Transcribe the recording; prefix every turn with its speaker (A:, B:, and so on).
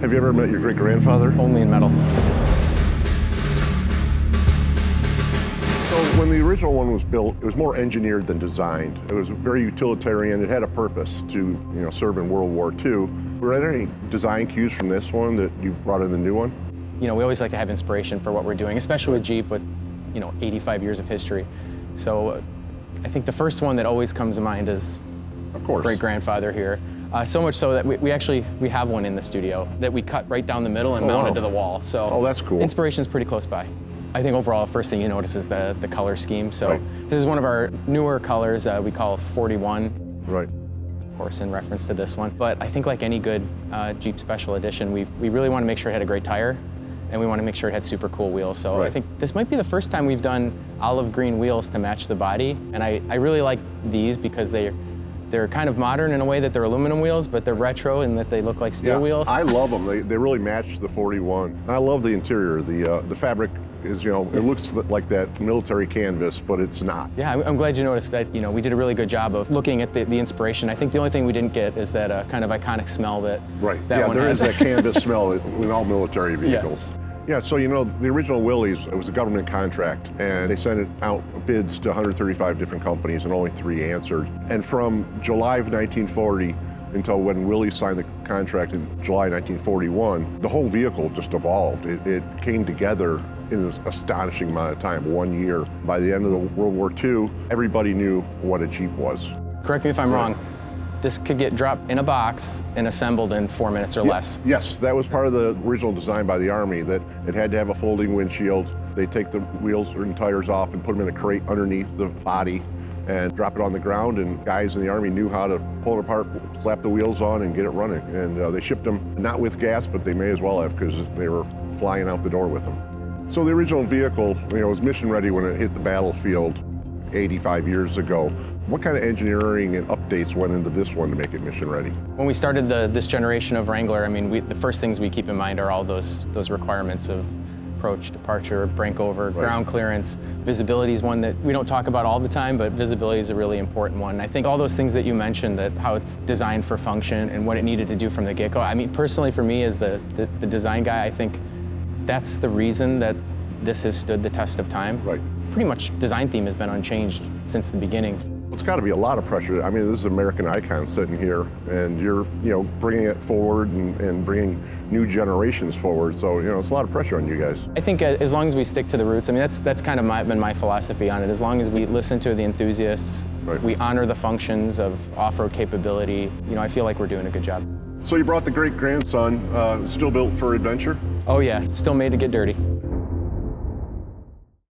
A: Have you ever met your great-grandfather?
B: Only in metal.
A: So when the original one was built, it was more engineered than designed. It was very utilitarian. It had a purpose to, serve in World War II. Were there any design cues from this one that you brought in the new one?
B: We always like to have inspiration for what we're doing, especially with Jeep with, 85 years of history. So I think the first one that always comes to mind is,
A: of course,
B: great-grandfather here. So much so that we have one in the studio that we cut right down the middle and mounted to the wall. So
A: that's cool.
B: Inspiration is pretty close by. I think overall, the first thing you notice is the color scheme. So
A: right.
B: This is one of our newer colors we call 41.
A: Right.
B: Of course, in reference to this one. But I think like any good Jeep Special Edition, we really want to make sure it had a great tire, and we want to make sure it had super cool wheels. So
A: right.
B: I think this might be the first time we've done olive green wheels to match the body. And I really like these because they're kind of modern in a way that they're aluminum wheels, but they're retro in that they look like steel wheels.
A: I love them. They really match the 41. And I love the interior. The fabric is, it looks like that military canvas, but it's not.
B: Yeah, I'm glad you noticed that. We did a really good job of looking at the inspiration. I think the only thing we didn't get is that kind of iconic smell that
A: right.
B: That one
A: there
B: has.
A: is that canvas smell in all military vehicles. Yeah, so the original Willys, it was a government contract, and they sent it out bids to 135 different companies, and only 3 answered. And from July of 1940 until when Willys signed the contract in July 1941, the whole vehicle just evolved. It came together in an astonishing amount of time, 1 year. By the end of the World War II, everybody knew what a Jeep was.
B: Correct me if I'm wrong. This could get dropped in a box and assembled in 4 minutes or less.
A: Yes, that was part of the original design by the Army, that it had to have a folding windshield. They take the wheels and tires off and put them in a crate underneath the body and drop it on the ground, and guys in the Army knew how to pull it apart, slap the wheels on, and get it running. And they shipped them, not with gas, but they may as well have, because they were flying out the door with them. So the original vehicle, was mission ready when it hit the battlefield 85 years ago. What kind of engineering and updates went into this one to make it mission ready?
B: When we started this generation of Wrangler, the first things we keep in mind are all those requirements of approach, departure, brake over,
A: right.
B: ground clearance. Visibility is one that we don't talk about all the time, but visibility is a really important one. I think all those things that you mentioned, that how it's designed for function and what it needed to do from the get-go. Personally for me as the design guy, I think that's the reason that this has stood the test of time.
A: Right.
B: Pretty much design theme has been unchanged since the beginning.
A: It's got to be a lot of pressure. This is an American icon sitting here, and you're, bringing it forward and bringing new generations forward. So, it's a lot of pressure on you guys.
B: I think as long as we stick to the roots, that's kind of been my philosophy on it. As long as we listen to the enthusiasts,
A: right.
B: We honor the functions of off-road capability, I feel like we're doing a good job.
A: So you brought the great-grandson, still built for adventure?
B: Oh yeah, still made to get dirty.